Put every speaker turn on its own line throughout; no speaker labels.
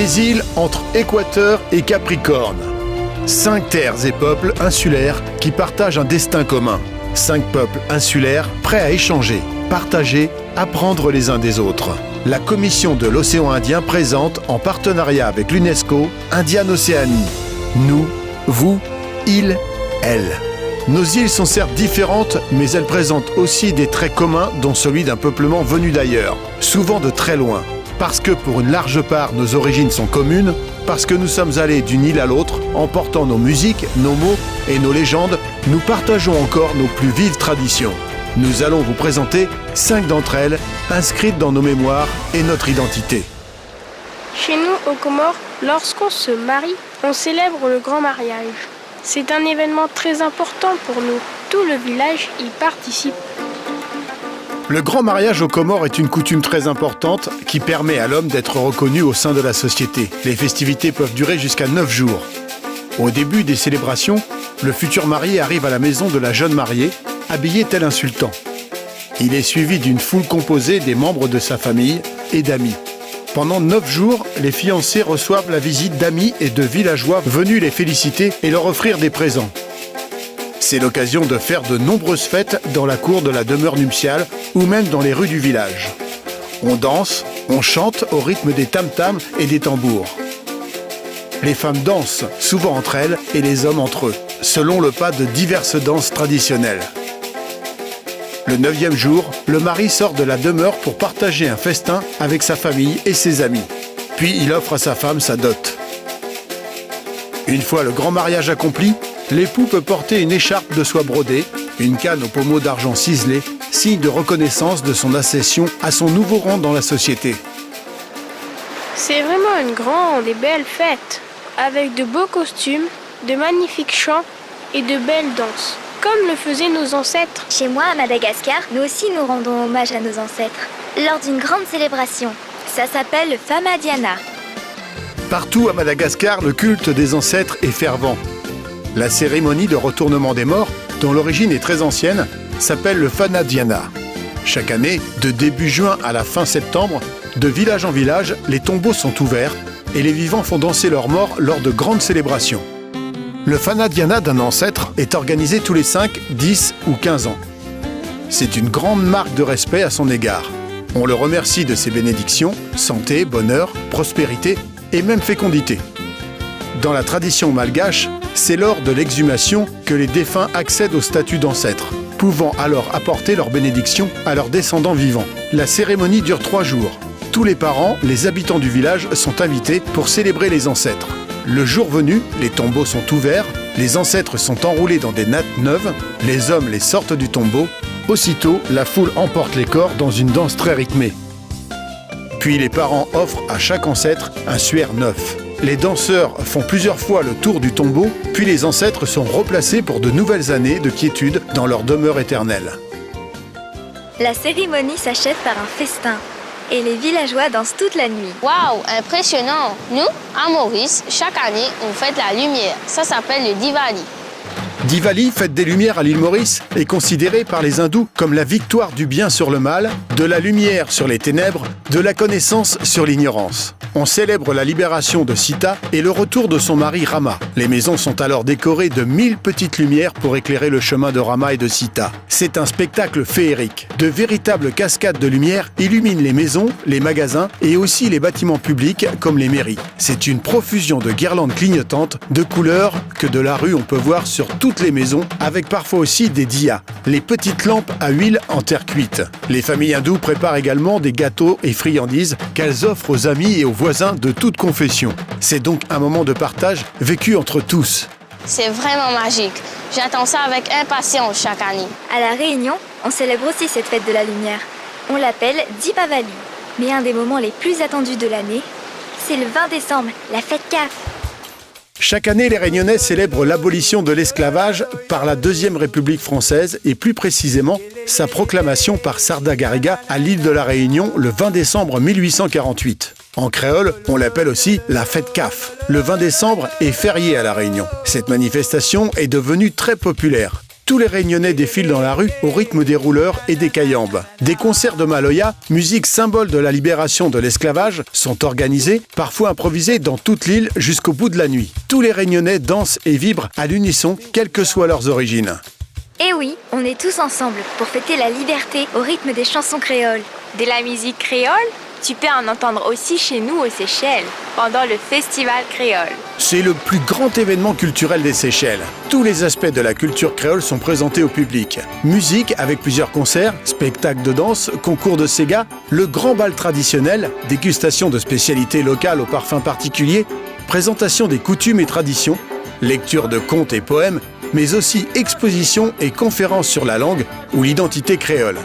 des îles entre Équateur et Capricorne. 5 terres et peuples insulaires qui partagent un destin commun. 5 peuples insulaires prêts à échanger, partager, apprendre les uns des autres. La Commission de l'Océan Indien présente, en partenariat avec l'UNESCO, Indian Océanie. Nous, vous, ils, elles. Nos îles sont certes différentes, mais elles présentent aussi des traits communs, dont celui d'un peuplement venu d'ailleurs, souvent de très loin. Parce que pour une large part, nos origines sont communes, parce que nous sommes allés d'une île à l'autre, en portant nos musiques, nos mots et nos légendes, nous partageons encore nos plus vives traditions. Nous allons vous présenter 5 d'entre elles, inscrites dans nos mémoires et notre identité.
Chez nous, aux Comores, lorsqu'on se marie, on célèbre le grand mariage. C'est un événement très important pour nous. Tout le village y participe.
Le grand mariage aux Comores est une coutume très importante qui permet à l'homme d'être reconnu au sein de la société. Les festivités peuvent durer jusqu'à 9 jours. Au début des célébrations, le futur marié arrive à la maison de la jeune mariée, habillé tel un sultan. Il est suivi d'une foule composée des membres de sa famille et d'amis. Pendant 9 jours, les fiancés reçoivent la visite d'amis et de villageois venus les féliciter et leur offrir des présents. C'est l'occasion de faire de nombreuses fêtes dans la cour de la demeure nuptiale ou même dans les rues du village. On danse, on chante au rythme des tam-tams et des tambours. Les femmes dansent, souvent entre elles, et les hommes entre eux, selon le pas de diverses danses traditionnelles. Le 9e jour, le mari sort de la demeure pour partager un festin avec sa famille et ses amis. Puis il offre à sa femme sa dot. Une fois le grand mariage accompli, l'époux peut porter une écharpe de soie brodée, une canne aux pommeaux d'argent ciselés, signe de reconnaissance de son accession à son nouveau rang dans la société.
C'est vraiment une grande et belle fête, avec de beaux costumes, de magnifiques chants et de belles danses, comme le faisaient nos ancêtres.
Chez moi, à Madagascar, nous aussi nous rendons hommage à nos ancêtres, lors d'une grande célébration. Ça s'appelle le Famadiana.
Partout à Madagascar, le culte des ancêtres est fervent. La cérémonie de retournement des morts, dont l'origine est très ancienne, s'appelle le Famadiana. Chaque année, de début juin à la fin septembre, de village en village, les tombeaux sont ouverts et les vivants font danser leurs morts lors de grandes célébrations. Le Famadiana d'un ancêtre est organisé tous les 5, 10 ou 15 ans. C'est une grande marque de respect à son égard. On le remercie de ses bénédictions, santé, bonheur, prospérité et même fécondité. Dans la tradition malgache, c'est lors de l'exhumation que les défunts accèdent au statut d'ancêtre, pouvant alors apporter leur bénédiction à leurs descendants vivants. La cérémonie dure 3 jours. Tous les parents, les habitants du village sont invités pour célébrer les ancêtres. Le jour venu, les tombeaux sont ouverts, les ancêtres sont enroulés dans des nattes neuves, les hommes les sortent du tombeau. Aussitôt, la foule emporte les corps dans une danse très rythmée. Puis les parents offrent à chaque ancêtre un suaire neuf. Les danseurs font plusieurs fois le tour du tombeau, puis les ancêtres sont replacés pour de nouvelles années de quiétude dans leur demeure éternelle.
La cérémonie s'achève par un festin. Et les villageois dansent toute la nuit.
Waouh, impressionnant! Nous, à Maurice, chaque année, on fête la lumière. Ça s'appelle le Diwali.
Diwali, fête des Lumières à l'île Maurice, est considérée par les hindous comme la victoire du bien sur le mal, de la lumière sur les ténèbres, de la connaissance sur l'ignorance. On célèbre la libération de Sita et le retour de son mari Rama. Les maisons sont alors décorées de 1000 petites lumières pour éclairer le chemin de Rama et de Sita. C'est un spectacle féerique. De véritables cascades de lumière illuminent les maisons, les magasins et aussi les bâtiments publics comme les mairies. C'est une profusion de guirlandes clignotantes, de couleurs que de la rue on peut voir sur toutes les maisons, avec parfois aussi des diyas, les petites lampes à huile en terre cuite. Les familles hindoues préparent également des gâteaux et friandises qu'elles offrent aux amis et aux voisins de toute confession. C'est donc un moment de partage vécu entre tous.
C'est vraiment magique. J'attends ça avec impatience chaque année.
À La Réunion, on célèbre aussi cette fête de la lumière. On l'appelle Deepavali. Mais un des moments les plus attendus de l'année, c'est le 20 décembre, la fête CAF.
Chaque année, les Réunionnais célèbrent l'abolition de l'esclavage par la Deuxième République française et plus précisément sa proclamation par Sarda Gariga à l'île de la Réunion le 20 décembre 1848. En créole, on l'appelle aussi la fête CAF. Le 20 décembre est férié à la Réunion. Cette manifestation est devenue très populaire. Tous les Réunionnais défilent dans la rue au rythme des rouleurs et des cayambes. Des concerts de Maloya, musique symbole de la libération de l'esclavage, sont organisés, parfois improvisés dans toute l'île jusqu'au bout de la nuit. Tous les Réunionnais dansent et vibrent à l'unisson, quelles que soient leurs origines.
Et oui, on est tous ensemble pour fêter la liberté au rythme des chansons créoles.
De la musique créole, tu peux en entendre aussi chez nous aux Seychelles, pendant le Festival créole.
C'est le plus grand événement culturel des Seychelles. Tous les aspects de la culture créole sont présentés au public. Musique avec plusieurs concerts, spectacles de danse, concours de Sega, le grand bal traditionnel, dégustation de spécialités locales aux parfums particuliers, présentation des coutumes et traditions, lecture de contes et poèmes, mais aussi expositions et conférences sur la langue ou l'identité créole.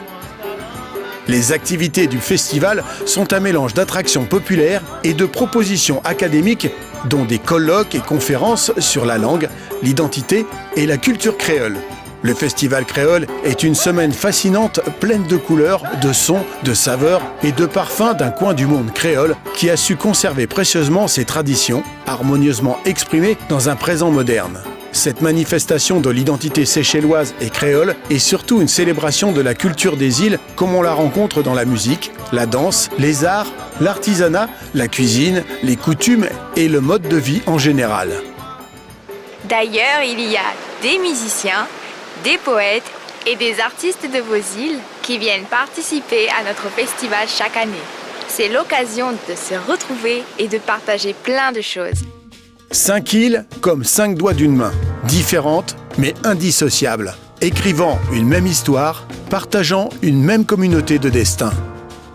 Les activités du festival sont un mélange d'attractions populaires et de propositions académiques, dont des colloques et conférences sur la langue, l'identité et la culture créole. Le festival créole est une semaine fascinante, pleine de couleurs, de sons, de saveurs et de parfums d'un coin du monde créole qui a su conserver précieusement ses traditions, harmonieusement exprimées dans un présent moderne. Cette manifestation de l'identité séchelloise et créole est surtout une célébration de la culture des îles comme on la rencontre dans la musique, la danse, les arts, l'artisanat, la cuisine, les coutumes et le mode de vie en général.
D'ailleurs, il y a des musiciens, des poètes et des artistes de vos îles qui viennent participer à notre festival chaque année. C'est l'occasion de se retrouver et de partager plein de choses.
5 îles comme 5 doigts d'une main, différentes mais indissociables, écrivant une même histoire, partageant une même communauté de destin.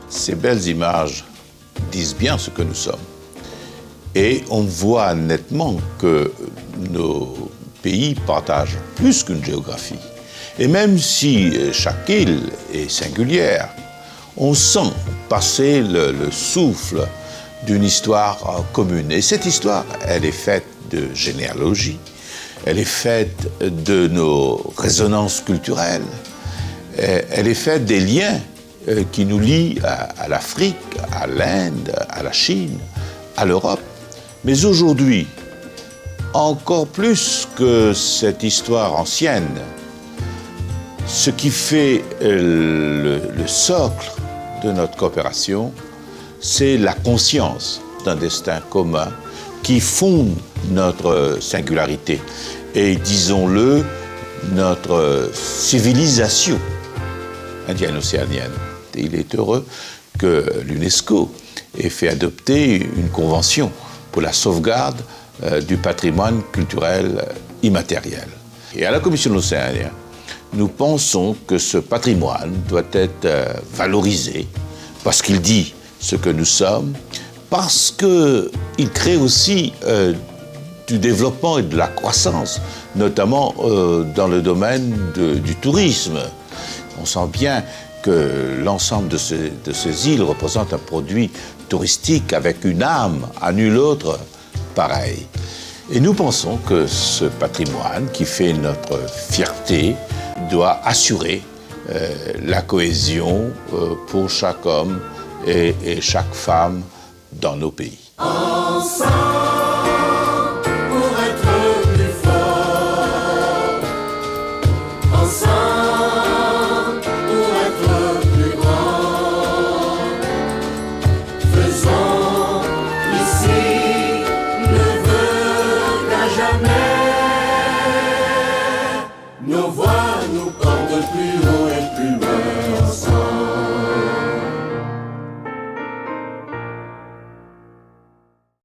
Ces belles images disent bien ce que nous sommes. Et on voit nettement que nos pays partagent plus qu'une géographie. Et même si chaque île est singulière, on sent passer le souffle d'une histoire commune. Et cette histoire, elle est faite de généalogie, elle est faite de nos résonances culturelles, elle est faite des liens qui nous lient à l'Afrique, à l'Inde, à la Chine, à l'Europe. Mais aujourd'hui, encore plus que cette histoire ancienne, ce qui fait le socle de notre coopération, c'est la conscience d'un destin commun qui fonde notre singularité et, disons-le, notre civilisation indienne-océanienne. Et il est heureux que l'UNESCO ait fait adopter une convention pour la sauvegarde du patrimoine culturel immatériel. Et à la Commission de l'Océan Indien, nous pensons que ce patrimoine doit être valorisé parce qu'il dit ce que nous sommes, parce qu'il crée aussi du développement et de la croissance, notamment dans le domaine du tourisme. On sent bien que l'ensemble de ces îles représente un produit touristique avec une âme à nul autre pareil. Et nous pensons que ce patrimoine qui fait notre fierté doit assurer la cohésion pour chaque homme et chaque femme dans nos pays.
Ensemble pour être plus fort, ensemble pour être plus grand. Faisons ici le vœu qu'à jamais nos voix